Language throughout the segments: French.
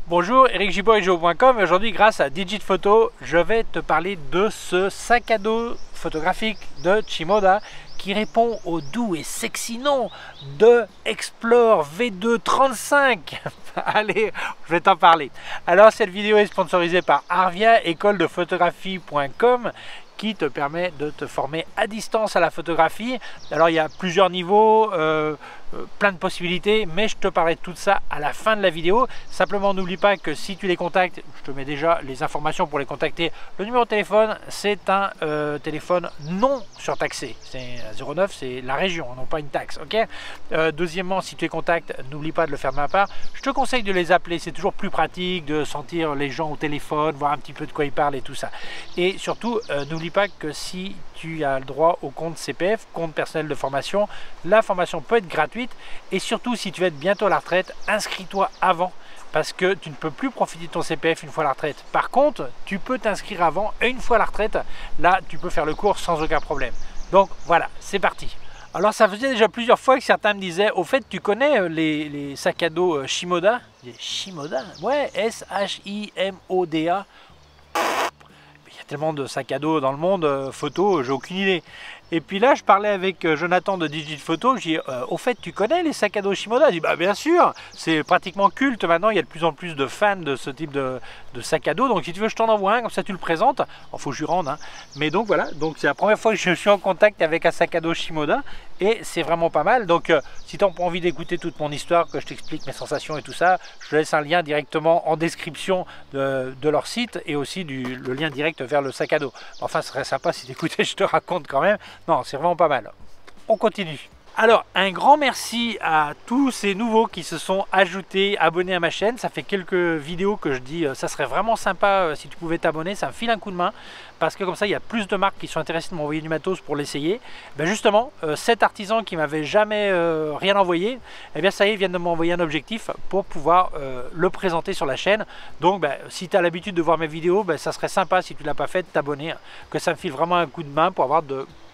Bonjour, Eric Gibaud.com et aujourd'hui grâce à Digitphoto, je vais te parler de ce sac à dos photographique de Shimoda qui répond au doux et sexy nom de Explore V2 35. Allez, je vais t'en parler. Alors cette vidéo est sponsorisée par Arvia, école de photographie.com, qui te permet de te former à distance à la photographie. Alors il y a plusieurs niveaux, plein de possibilités, mais je te parlerai de tout ça à la fin de la vidéo. Simplement n'oublie pas que si tu les contactes, je te mets déjà les informations pour les contacter. Le numéro de téléphone, c'est un téléphone non surtaxé. C'est 09, c'est la région, non pas une taxe. Ok. Deuxièmement, si tu les contactes, n'oublie pas de le faire de ma part. Je te conseille de les appeler, c'est toujours plus pratique de sentir les gens au téléphone, voir un petit peu de quoi ils parlent et tout ça. Et surtout, n'oublie pas que si tu as le droit au compte CPF, compte personnel de formation, la formation peut être gratuite et surtout si tu vas être bientôt à la retraite, inscris-toi avant parce que tu ne peux plus profiter de ton CPF une fois à la retraite. Par contre, tu peux t'inscrire avant et une fois à la retraite, là tu peux faire le cours sans aucun problème. Donc voilà, c'est parti. Alors ça faisait déjà plusieurs fois que certains me disaient, au fait tu connais les sacs à dos Shimoda? Shimoda? Ouais, S-H-I-M-O-D-A. Il y a tellement de sacs à dos dans le monde, photo, j'ai aucune idée. Et puis là, je parlais avec Jonathan de Digitphoto, je dis au fait, tu connais les sacs à dos Shimoda? Il dit bah bien sûr, c'est pratiquement culte maintenant, il y a de plus en plus de fans de ce type de sac à dos. Donc si tu veux, je t'en envoie un, comme ça tu le présentes. Il faut que je lui rende, hein. Mais donc voilà, donc c'est la première fois que je suis en contact avec un sac à dos Shimoda et c'est vraiment pas mal. Donc si tu as envie d'écouter toute mon histoire, que je t'explique mes sensations et tout ça, je te laisse un lien directement en description de leur site et aussi le lien direct vers le sac à dos. Enfin, ce serait sympa si tu écoutais, je te raconte quand même. Non, c'est vraiment pas mal. On continue. Alors, un grand merci à tous ces nouveaux qui se sont ajoutés, abonnés à ma chaîne. Ça fait quelques vidéos que je dis, ça serait vraiment sympa si tu pouvais t'abonner. Ça me file un coup de main parce que comme ça, il y a plus de marques qui sont intéressées de m'envoyer du matos pour l'essayer. Ben justement, cet artisan qui m'avait jamais rien envoyé, eh bien ça y est, vient de m'envoyer un objectif pour pouvoir le présenter sur la chaîne. Donc, ben, si tu as l'habitude de voir mes vidéos, ben, ça serait sympa si tu ne l'as pas fait de t'abonner, que ça me file vraiment un coup de main pour avoir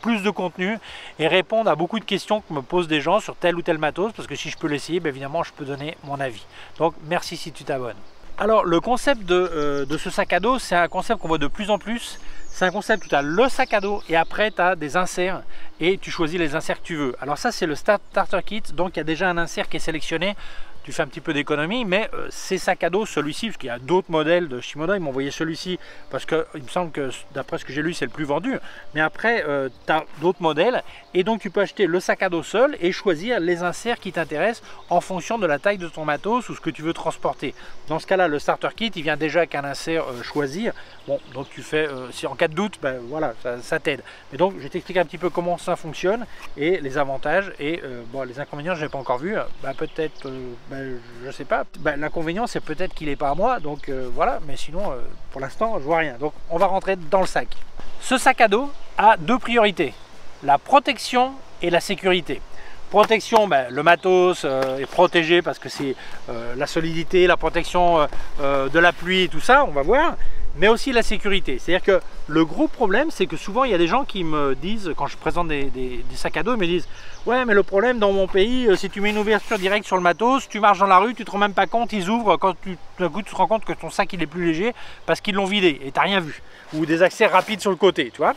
plus de contenu et répondre à beaucoup de questions que me posent des gens sur tel ou tel matos, parce que si je peux l'essayer, bien évidemment je peux donner mon avis. Donc merci si tu t'abonnes. Alors le concept de ce sac à dos, c'est un concept qu'on voit de plus en plus. C'est un concept où tu as le sac à dos et après tu as des inserts et tu choisis les inserts que tu veux. Alors ça c'est le starter kit, donc il y a déjà un insert qui est sélectionné. Tu fais un petit peu d'économie, mais ces sacs à dos, celui-ci, parce qu'il y a d'autres modèles de Shimoda, ils m'ont envoyé celui-ci parce qu'il me semble que d'après ce que j'ai lu, c'est le plus vendu. Mais après, tu as d'autres modèles et donc tu peux acheter le sac à dos seul et choisir les inserts qui t'intéressent en fonction de la taille de ton matos ou ce que tu veux transporter. Dans ce cas-là, le starter kit, il vient déjà avec un insert choisir. Bon, donc tu fais, si en cas de doute, ben voilà, ça t'aide. Mais donc, je vais t'expliquer un petit peu comment ça fonctionne et les avantages et bon, les inconvénients, je n'ai pas encore vu. Ben, peut-être. Je sais pas, l'inconvénient c'est peut-être qu'il n'est pas à moi, donc voilà, mais sinon pour l'instant je vois rien. Donc on va rentrer dans le sac. Ce sac à dos a deux priorités, la protection et la sécurité. Protection, le matos est protégé parce que c'est la solidité, la protection de la pluie et tout ça, on va voir. Mais aussi la sécurité. C'est-à-dire que le gros problème, c'est que souvent il y a des gens qui me disent, quand je présente des sacs à dos, ils me disent ouais, mais le problème dans mon pays, si tu mets une ouverture directe sur le matos, tu marches dans la rue, tu te rends même pas compte, ils ouvrent, quand tu te rends compte que ton sac il est plus léger parce qu'ils l'ont vidé et tu n'as rien vu. Ou des accès rapides sur le côté, tu vois.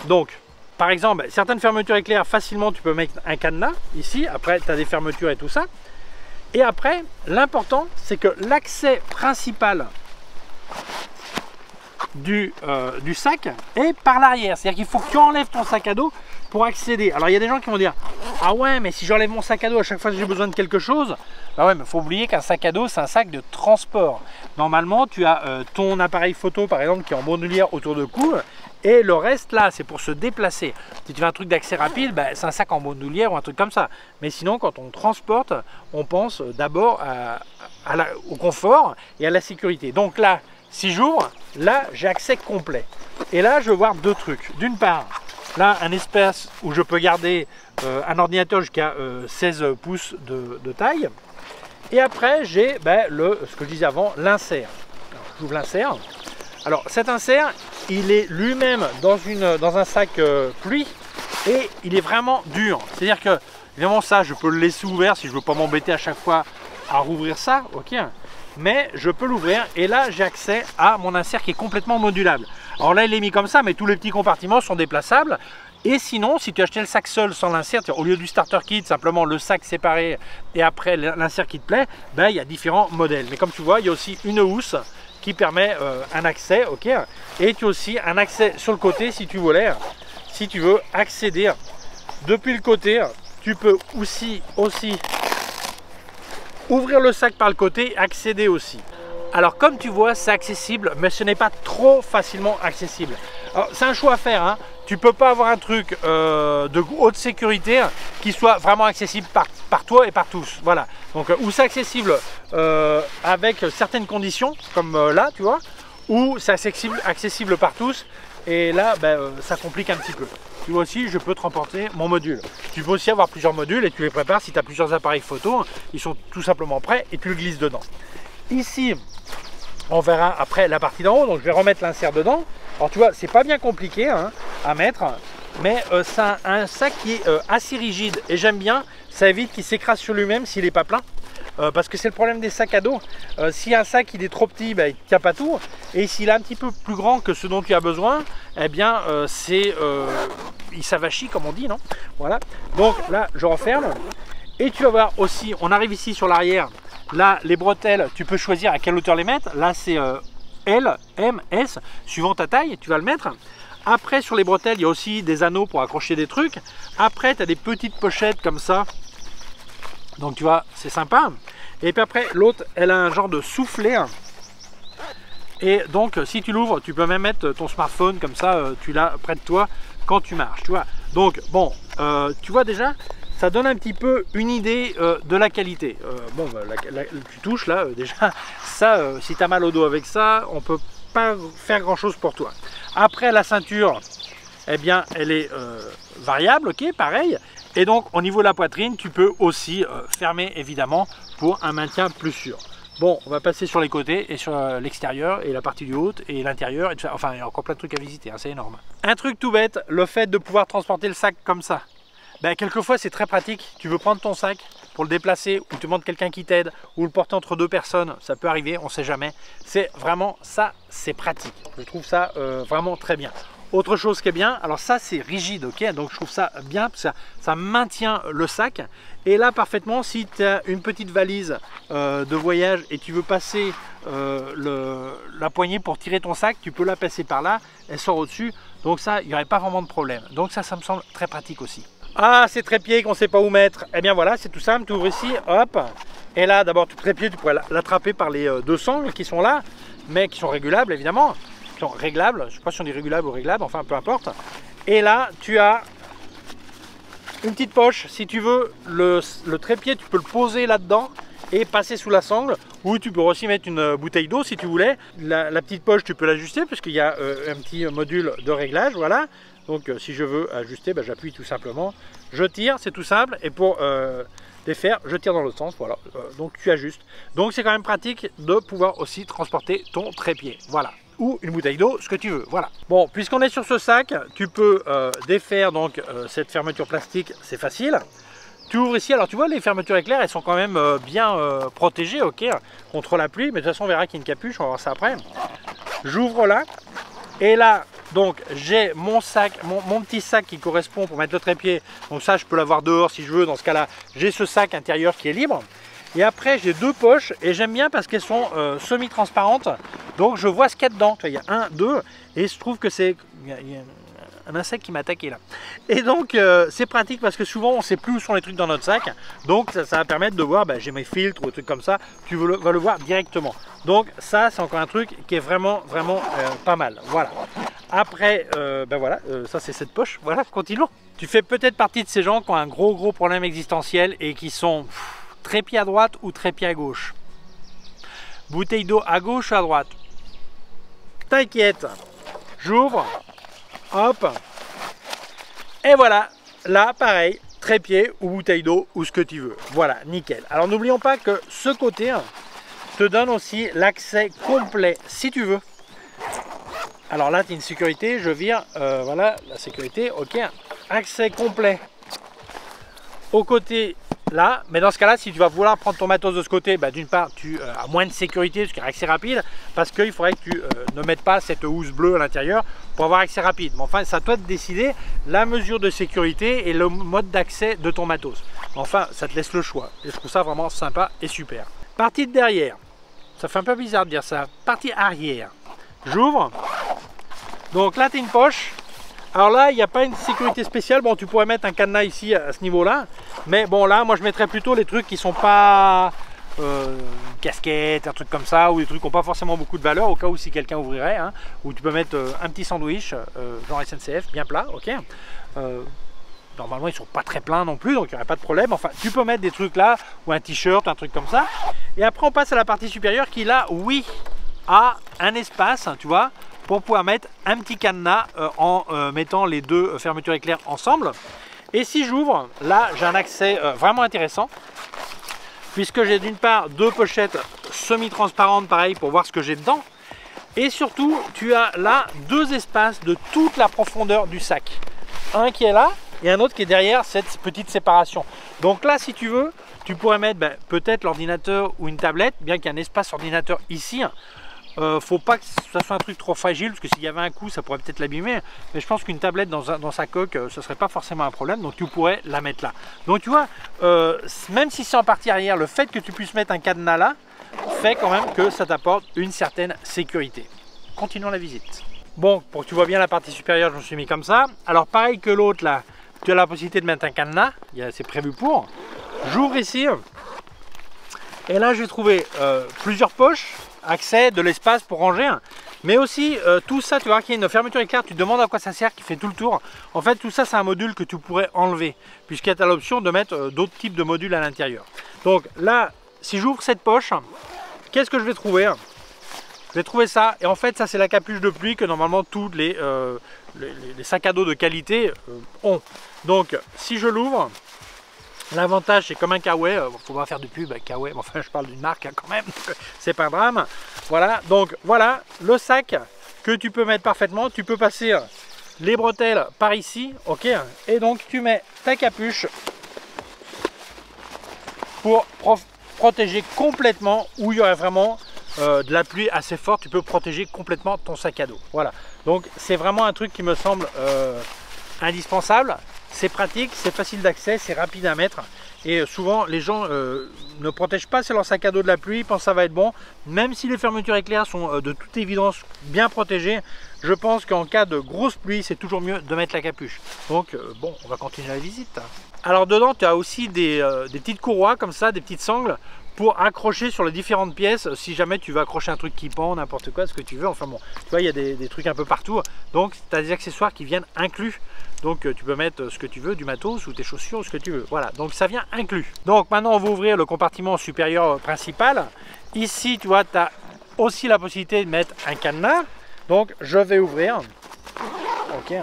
Donc, par exemple, certaines fermetures éclair, facilement tu peux mettre un cadenas ici, après tu as des fermetures et tout ça. Et après, l'important, c'est que l'accès principal du sac est par l'arrière, c'est-à-dire qu'il faut que tu enlèves ton sac à dos pour accéder. Alors il y a des gens qui vont dire ah ouais, mais si j'enlève mon sac à dos à chaque fois que j'ai besoin de quelque chose, bah ouais, mais il faut oublier qu'un sac à dos c'est un sac de transport. Normalement tu as ton appareil photo par exemple qui est en bandoulière autour de cou et le reste là c'est pour se déplacer. Si tu fais un truc d'accès rapide, bah, c'est un sac en bandoulière ou un truc comme ça. Mais sinon quand on transporte, on pense d'abord au confort et à la sécurité. Donc là, si j'ouvre, là j'ai accès complet. Et là je vais voir deux trucs. D'une part, là un espace où je peux garder un ordinateur jusqu'à 16 pouces de taille. Et après j'ai ce que je disais avant, l'insert. J'ouvre l'insert. Alors cet insert, il est lui-même dans un sac pluie et il est vraiment dur. C'est-à-dire que évidemment ça je peux le laisser ouvert si je ne veux pas m'embêter à chaque fois à rouvrir ça. Ok. mais je peux l'ouvrir et là j'ai accès à mon insert qui est complètement modulable. Alors là il est mis comme ça, mais tous les petits compartiments sont déplaçables. Et sinon, si tu achetais le sac seul sans l'insert, au lieu du starter kit, simplement le sac séparé et après l'insert qui te plaît, ben, il y a différents modèles. Mais comme tu vois, il y a aussi une housse qui permet un accès, ok. Et tu as aussi un accès sur le côté si tu voulais, si tu veux accéder depuis le côté. Tu peux aussi ouvrir le sac par le côté et accéder aussi. Alors comme tu vois, c'est accessible, mais ce n'est pas trop facilement accessible. C'est un choix à faire, hein. Tu peux pas avoir un truc de haute sécurité qui soit vraiment accessible par toi et par tous. Voilà. Donc ou c'est accessible avec certaines conditions, comme là, tu vois, ou c'est accessible par tous. Et là, ben, ça complique un petit peu. Tu vois aussi, je peux te remporter mon module. Tu peux aussi avoir plusieurs modules et tu les prépares si tu as plusieurs appareils photo. Ils sont tout simplement prêts et tu le glisses dedans. Ici, on verra après la partie d'en haut. Donc je vais remettre l'insert dedans. Alors tu vois, c'est pas bien compliqué hein, à mettre. Mais c'est un sac qui est assez rigide. Et j'aime bien, ça évite qu'il s'écrase sur lui-même s'il n'est pas plein. Parce que c'est le problème des sacs à dos. Si un sac il est trop petit, ben, il ne tient pas tout. Et s'il est un petit peu plus grand que ce dont tu as besoin, eh bien il s'avachit comme on dit, non? Voilà. Donc là, je referme. Et tu vas voir aussi, on arrive ici sur l'arrière. Là, les bretelles, tu peux choisir à quelle hauteur les mettre. Là, c'est L, M, S, suivant ta taille, tu vas le mettre. Après, sur les bretelles, il y a aussi des anneaux pour accrocher des trucs. Après, tu as des petites pochettes comme ça. Donc tu vois, c'est sympa. Et puis après, l'autre, elle a un genre de soufflet. Et donc, si tu l'ouvres, tu peux même mettre ton smartphone comme ça, tu l'as près de toi quand tu marches. Tu vois. Donc, bon, tu vois déjà, ça donne un petit peu une idée de la qualité. Bon, tu touches là, déjà, ça, si tu as mal au dos avec ça, on peut pas faire grand chose pour toi. Après, la ceinture, eh bien, elle est variable, ok, pareil. Et donc au niveau de la poitrine, tu peux aussi fermer évidemment pour un maintien plus sûr. Bon, on va passer sur les côtés et sur l'extérieur et la partie du haut et l'intérieur. Enfin, il y a encore plein de trucs à visiter, hein, c'est énorme. Un truc tout bête, le fait de pouvoir transporter le sac comme ça. Ben, quelquefois, c'est très pratique. Tu veux prendre ton sac pour le déplacer ou tu demandes quelqu'un qui t'aide ou le porter entre deux personnes. Ça peut arriver, on ne sait jamais. C'est vraiment ça, c'est pratique. Je trouve ça vraiment très bien. Autre chose qui est bien, alors ça c'est rigide, ok, donc je trouve ça bien, ça maintient le sac. Et là parfaitement, si tu as une petite valise de voyage et tu veux passer la poignée pour tirer ton sac, tu peux la passer par là, elle sort au-dessus. Donc ça, il n'y aurait pas vraiment de problème. Donc ça me semble très pratique aussi. Ah, ces trépieds qu'on ne sait pas où mettre, eh bien voilà, c'est tout simple, tu ouvres ici, hop. Et là d'abord, tout trépied, tu pourrais l'attraper par les deux sangles qui sont là, mais qui sont régulables évidemment. Sont réglables, je ne sais pas si on dit régulable ou réglable, enfin peu importe. Et là tu as une petite poche, si tu veux le trépied tu peux le poser là-dedans et passer sous la sangle, ou tu peux aussi mettre une bouteille d'eau si tu voulais. La petite poche tu peux l'ajuster puisqu'il y a un petit module de réglage, voilà. Donc si je veux ajuster, ben, j'appuie tout simplement, je tire, c'est tout simple, et pour défaire, je tire dans l'autre sens, voilà, donc tu ajustes. Donc c'est quand même pratique de pouvoir aussi transporter ton trépied, voilà. Ou une bouteille d'eau, ce que tu veux, voilà. Bon, puisqu'on est sur ce sac, tu peux défaire donc cette fermeture plastique, c'est facile. Tu ouvres ici, alors tu vois les fermetures éclair, elles sont quand même bien protégées, ok, contre la pluie, mais de toute façon on verra qu'il y a une capuche, on va voir ça après. J'ouvre là, et là, donc j'ai mon sac, mon petit sac qui correspond pour mettre le trépied, donc ça je peux l'avoir dehors si je veux, dans ce cas là, j'ai ce sac intérieur qui est libre. Et après j'ai deux poches et j'aime bien parce qu'elles sont semi-transparentes, donc je vois ce qu'il y a dedans. Il y a un, deux, et je trouve que c'est un insecte qui m'a attaqué là. Et donc c'est pratique parce que souvent on ne sait plus où sont les trucs dans notre sac, donc ça va permettre de voir, ben, j'ai mes filtres ou des trucs comme ça, tu vas le voir directement. Donc ça c'est encore un truc qui est vraiment pas mal, voilà. Après, ben voilà, ça c'est cette poche, voilà, continuons. Tu fais peut-être partie de ces gens qui ont un gros problème existentiel et qui sont trépied à droite ou trépied à gauche. Bouteille d'eau à gauche ou à droite. T'inquiète, j'ouvre, hop, et voilà, là pareil, trépied ou bouteille d'eau ou ce que tu veux. Voilà, nickel. Alors n'oublions pas que ce côté te donne aussi l'accès complet si tu veux. Alors là, tu as une sécurité, je vire, voilà, la sécurité, ok, accès complet au côté là, mais dans ce cas là, si tu vas vouloir prendre ton matos de ce côté, bah, d'une part tu as moins de sécurité, ce qui est accès rapide, parce qu'il faudrait que tu ne mettes pas cette housse bleue à l'intérieur pour avoir accès rapide. Mais enfin, c'est à toi de décider la mesure de sécurité et le mode d'accès de ton matos. Mais enfin, ça te laisse le choix, et je trouve ça vraiment sympa et super. Partie de derrière, ça fait un peu bizarre de dire ça, partie arrière, j'ouvre, donc là tu as une poche. Alors là, il n'y a pas une sécurité spéciale. Bon, tu pourrais mettre un cadenas ici à ce niveau-là. Mais bon, là, moi, je mettrais plutôt les trucs qui sont pas casquettes, un truc comme ça, ou des trucs qui n'ont pas forcément beaucoup de valeur, au cas où si quelqu'un ouvrirait. Hein, où tu peux mettre un petit sandwich, genre SNCF, bien plat, ok. Normalement, ils ne sont pas très pleins non plus, donc il n'y aurait pas de problème. Enfin, tu peux mettre des trucs là, ou un t-shirt, un truc comme ça. Et après, on passe à la partie supérieure qui, là, oui, a un espace, tu vois, pour pouvoir mettre un petit cadenas en mettant les deux fermetures éclair ensemble. Et si j'ouvre, là j'ai un accès vraiment intéressant, puisque j'ai d'une part deux pochettes semi-transparentes, pareil, pour voir ce que j'ai dedans. Et surtout, tu as là deux espaces de toute la profondeur du sac. Un qui est là et un autre qui est derrière cette petite séparation. Donc là, si tu veux, tu pourrais mettre peut-être l'ordinateur ou une tablette, bien qu'il y ait un espace ordinateur ici. Faut pas que ça soit un truc trop fragile, parce que s'il y avait un coup ça pourrait peut-être l'abîmer, mais je pense qu'une tablette dans sa coque ce serait pas forcément un problème, donc tu pourrais la mettre là. Donc tu vois, même si c'est en partie arrière, le fait que tu puisses mettre un cadenas là fait quand même que ça t'apporte une certaine sécurité. Continuons la visite. Bon, pour que tu vois bien la partie supérieure, je me suis mis comme ça. Alors pareil que l'autre là, tu as la possibilité de mettre un cadenas, c'est prévu pour. J'ouvre ici et là je vais trouver plusieurs poches, accès, de l'espace pour ranger, mais aussi tout ça, tu vois qu'il y a une fermeture éclair, tu te demandes à quoi ça sert, qui fait tout le tour. En fait, tout ça c'est un module que tu pourrais enlever, puisqu'il y a l'option de mettre d'autres types de modules à l'intérieur. Donc là, si j'ouvre cette poche, qu'est-ce que je vais trouver? Je vais trouver ça, et en fait ça c'est la capuche de pluie que normalement tous les sacs à dos de qualité ont. Donc si je l'ouvre, l'avantage c'est comme un Kawaii, faut pas faire de pub à Kawaii, mais enfin je parle d'une marque hein, quand même, c'est pas un drame. Voilà, donc voilà le sac que tu peux mettre parfaitement, tu peux passer les bretelles par ici, ok, et donc tu mets ta capuche pour protéger complètement où il y aurait vraiment de la pluie assez forte, tu peux protéger complètement ton sac à dos. Voilà, donc c'est vraiment un truc qui me semble indispensable. C'est pratique, c'est facile d'accès, c'est rapide à mettre. Et souvent, les gens ne protègent pas leur sac à dos de la pluie, ils pensent que ça va être bon. Même si les fermetures éclair sont de toute évidence bien protégées, je pense qu'en cas de grosse pluie, c'est toujours mieux de mettre la capuche. Donc, bon, on va continuer la visite. Alors, dedans, tu as aussi des petites courroies comme ça, des petites sangles pour accrocher sur les différentes pièces. Si jamais tu veux accrocher un truc qui pend, n'importe quoi, ce que tu veux. Enfin bon, tu vois, il y a des trucs un peu partout. Donc, tu as des accessoires qui viennent inclus. Donc tu peux mettre ce que tu veux, du matos ou tes chaussures, ce que tu veux. Voilà, donc ça vient inclus. Donc maintenant on va ouvrir le compartiment supérieur principal. Ici tu vois, tu as aussi la possibilité de mettre un cadenas. Donc je vais ouvrir. Ok.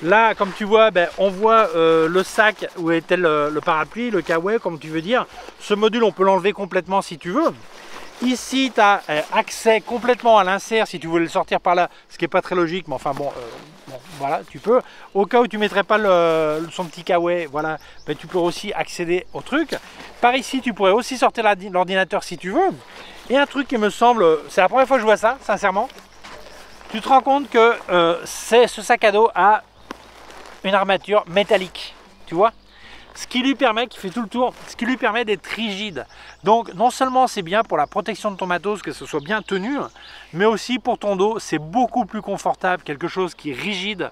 Là comme tu vois, on voit le sac où était le parapluie, le Kawaii comme tu veux dire. Ce module on peut l'enlever complètement si tu veux. Ici, tu as accès complètement à l'insert si tu voulais le sortir par là, ce qui n'est pas très logique, mais enfin bon, voilà, tu peux. Au cas où tu ne mettrais pas son petit Kawaii, voilà, tu peux aussi accéder au truc. Par ici, tu pourrais aussi sortir l'ordinateur si tu veux. Et un truc qui me semble, c'est la première fois que je vois ça, sincèrement, tu te rends compte que ce sac à dos a une armature métallique, tu vois, ce qui lui permet, qui fait tout le tour, ce qui lui permet d'être rigide. Donc non seulement c'est bien pour la protection de ton matos, que ce soit bien tenu, mais aussi pour ton dos, c'est beaucoup plus confortable, quelque chose qui est rigide,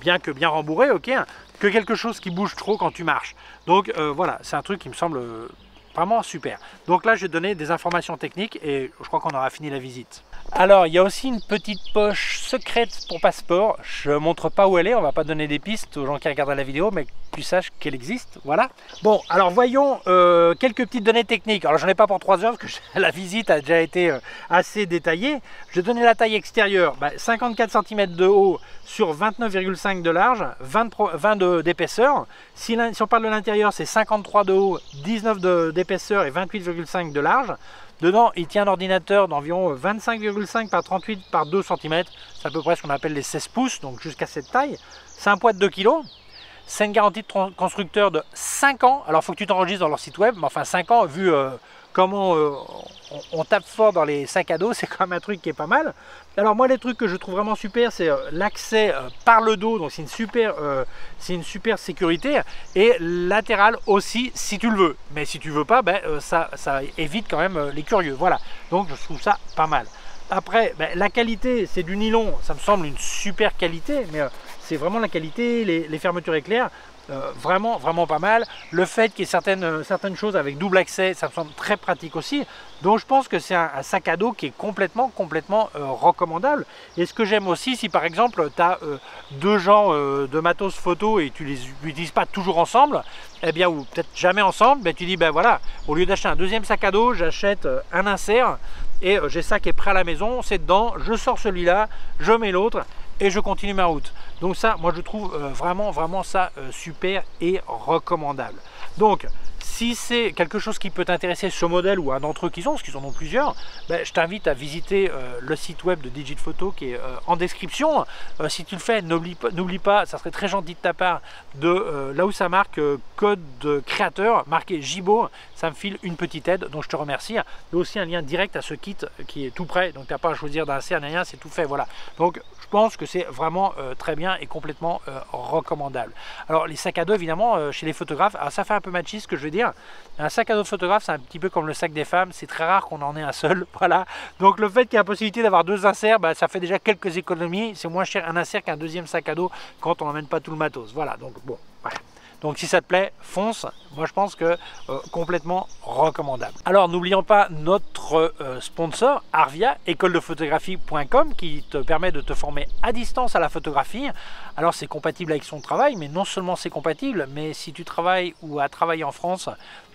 bien que bien rembourré, ok, que quelque chose qui bouge trop quand tu marches. Donc voilà, c'est un truc qui me semble vraiment super. Donc là je vais te donner des informations techniques et je crois qu'on aura fini la visite. Alors il y a aussi une petite poche secrète pour passeport. Je ne montre pas où elle est, on va pas donner des pistes aux gens qui regardent la vidéo, mais que tu saches qu'elle existe, voilà. Bon, alors voyons quelques petites données techniques. Alors j'en ai pas pour 3 heures parce que la visite a déjà été assez détaillée. Je vais donner la taille extérieure, 54 cm de haut sur 29,5 de large, 20 d'épaisseur. Si on parle de l'intérieur, c'est 53 de haut, 19 d'épaisseur et 28,5 de large. Dedans, il tient un ordinateur d'environ 25,5 par 38 par 2 cm. C'est à peu près ce qu'on appelle les 16 pouces, donc jusqu'à cette taille. C'est un poids de 2 kg. C'est une garantie de constructeur de 5 ans. Alors il faut que tu t'enregistres dans leur site web, mais enfin 5 ans, vu comment on tape fort dans les sacs à dos, c'est quand même un truc qui est pas mal. Alors moi les trucs que je trouve vraiment super, c'est l'accès par le dos, donc c'est une super sécurité, et latéral aussi si tu le veux, mais si tu veux pas, ben, ça évite quand même les curieux, voilà, donc je trouve ça pas mal. Après, ben, la qualité, c'est du nylon, ça me semble une super qualité, mais c'est vraiment la qualité, les fermetures éclair, vraiment pas mal. Le fait qu'il y ait certaines choses avec double accès, ça me semble très pratique aussi. Donc je pense que c'est un sac à dos qui est complètement recommandable. Et ce que j'aime aussi, si par exemple tu as deux genres de matos photo et tu les utilises pas toujours ensemble, eh bien, ou peut-être jamais ensemble, ben, tu dis ben voilà, au lieu d'acheter un deuxième sac à dos, j'achète un insert et j'ai ça qui est prêt à la maison, c'est dedans, je sors celui-là, je mets l'autre et je continue ma route. Donc ça, moi je trouve vraiment ça super et recommandable. Donc si c'est quelque chose qui peut t'intéresser, ce modèle ou un d'entre eux qu'ils ont, parce qu'ils en ont plusieurs, ben, je t'invite à visiter le site web de Digit Photo qui est en description. Si tu le fais, n'oublie pas, ça serait très gentil de ta part, de là où ça marque code de créateur, marqué Gibo, ça me file une petite aide, donc je te remercie. Il y a aussi un lien direct à ce kit qui est tout prêt, donc tu n'as pas à choisir d'insert ni rien, c'est tout fait, voilà. Donc je pense que c'est vraiment très bien et complètement recommandable. Alors les sacs à dos évidemment chez les photographes, alors ça fait un peu machiste ce que je vais dire. Un sac à dos de photographe, c'est un petit peu comme le sac des femmes, c'est très rare qu'on en ait un seul, voilà. Donc le fait qu'il y ait la possibilité d'avoir deux inserts, bah, ça fait déjà quelques économies. C'est moins cher un insert qu'un deuxième sac à dos quand on n'emmène pas tout le matos, voilà. Donc bon, voilà. Donc si ça te plaît, fonce. Moi je pense que complètement recommandable. Alors n'oublions pas notre sponsor Arvia, écoledephotographie.com, qui te permet de te former à distance à la photographie. Alors c'est compatible avec son travail, mais non seulement c'est compatible, mais si tu travailles ou as travaillé en France,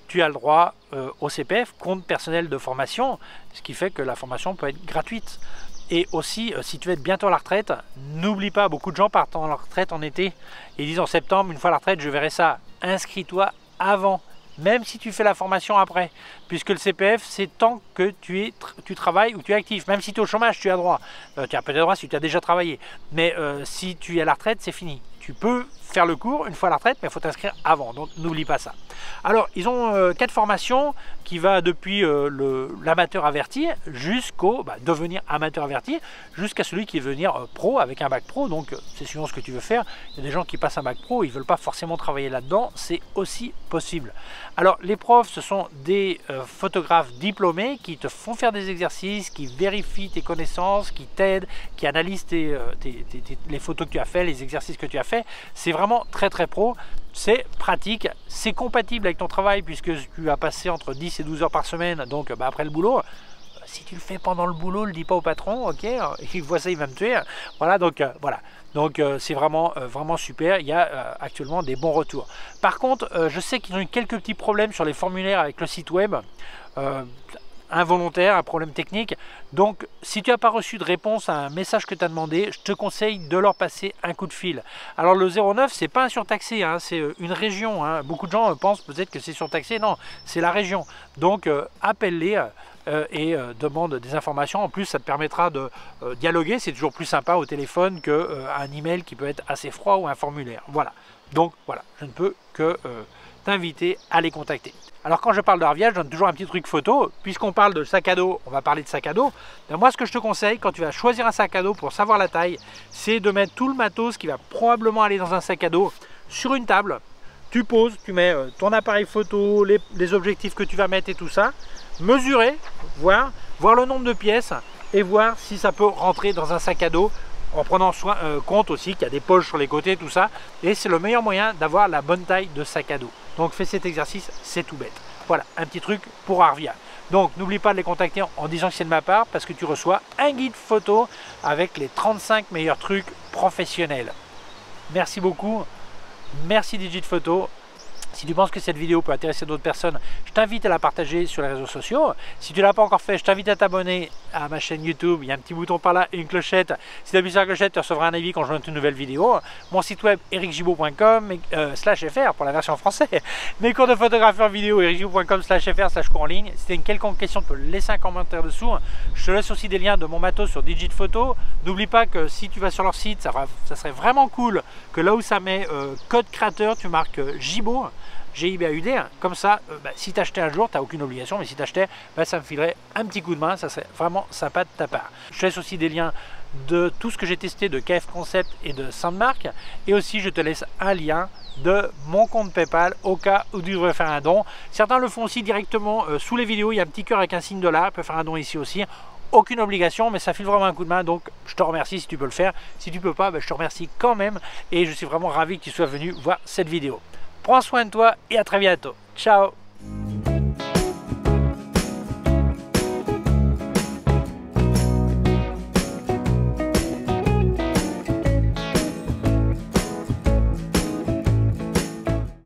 tu as le droit au CPF, compte personnel de formation, ce qui fait que la formation peut être gratuite. Et aussi, si tu veux être bientôt à la retraite, n'oublie pas, beaucoup de gens partent à la retraite en été et disent en septembre, une fois à la retraite, je verrai ça. Inscris-toi avant, même si tu fais la formation après, puisque le CPF, c'est tant que tu travailles ou tu es actif. Même si tu es au chômage, tu as droit. Tu as peut-être droit si tu as déjà travaillé. Mais si tu es à la retraite, c'est fini. Tu peux faire le cours une fois à la retraite, mais il faut t'inscrire avant, donc n'oublie pas ça. Alors, ils ont 4 formations qui va depuis l'amateur averti jusqu'au devenir amateur averti, jusqu'à celui qui veut devenir pro avec un bac pro. Donc, c'est suivant ce que tu veux faire. Il y a des gens qui passent un bac pro, ils ne veulent pas forcément travailler là-dedans, c'est aussi possible. Alors, les profs, ce sont des photographes diplômés qui te font faire des exercices, qui vérifient tes connaissances, qui t'aident, qui analysent les photos que tu as fait, les exercices que tu as fait. C'est vraiment très pro. C'est pratique, c'est compatible avec ton travail puisque tu vas passer entre 10 et 12 heures par semaine, donc après le boulot. Si tu le fais pendant le boulot, le dis pas au patron, ok, il voit ça, il va me tuer. Voilà, donc voilà. Donc c'est vraiment super, il y a actuellement des bons retours. Par contre, je sais qu'ils ont eu quelques petits problèmes sur les formulaires avec le site web. Involontaire, un problème technique. Donc si tu n'as pas reçu de réponse à un message que tu as demandé, je te conseille de leur passer un coup de fil. Alors le 09, c'est pas un surtaxé, hein, c'est une région, hein. Beaucoup de gens pensent peut-être que c'est surtaxé, non, c'est la région. Donc appelle-les et demande des informations. En plus, ça te permettra de dialoguer, c'est toujours plus sympa au téléphone qu'un email qui peut être assez froid ou un formulaire. Voilà, donc voilà, je ne peux que t'inviter à les contacter. Alors quand je parle d'Arvia, je donne toujours un petit truc photo. Puisqu'on parle de sac à dos, on va parler de sac à dos. Ben moi, ce que je te conseille quand tu vas choisir un sac à dos pour savoir la taille, c'est de mettre tout le matos qui va probablement aller dans un sac à dos sur une table. Tu poses, tu mets ton appareil photo, les objectifs que tu vas mettre et tout ça. Mesurer, voir le nombre de pièces et voir si ça peut rentrer dans un sac à dos en prenant compte aussi qu'il y a des poches sur les côtés, tout ça. Et c'est le meilleur moyen d'avoir la bonne taille de sac à dos. Donc fais cet exercice, c'est tout bête. Voilà, un petit truc pour Arvia. Donc n'oublie pas de les contacter en disant que c'est de ma part parce que tu reçois un guide photo avec les 35 meilleurs trucs professionnels. Merci beaucoup, merci Digit Photo Si tu penses que cette vidéo peut intéresser d'autres personnes, je t'invite à la partager sur les réseaux sociaux. Si tu ne l'as pas encore fait, je t'invite à t'abonner à ma chaîne YouTube. Il y a un petit bouton par là et une clochette. Si tu appuies sur la clochette, tu recevras un avis quand je monte une nouvelle vidéo. Mon site web ericgibaud.com/fr pour la version française. Mes cours de photographie en vidéo ericgibaud.com/fr/cours en ligne. Si tu as une quelconque question, tu peux laisser un commentaire dessous. Je te laisse aussi des liens de mon matos sur Digit Photo. N'oublie pas que si tu vas sur leur site, ça serait vraiment cool que là où ça met code créateur, tu marques Gibaud. GIBAUD, comme ça, si tu achetais un jour, tu n'as aucune obligation, mais si tu achetais, ça me filerait un petit coup de main, ça serait vraiment sympa de ta part. Je te laisse aussi des liens de tout ce que j'ai testé de KF Concept et de Sandmark, et aussi je te laisse un lien de mon compte PayPal au cas où tu devrais faire un don. Certains le font aussi directement sous les vidéos, il y a un petit cœur avec un signe $, tu peux faire un don ici aussi. Aucune obligation, mais ça file vraiment un coup de main, donc je te remercie si tu peux le faire. Si tu peux pas, je te remercie quand même, et je suis vraiment ravi que tu sois venu voir cette vidéo. Prends soin de toi et à très bientôt. Ciao!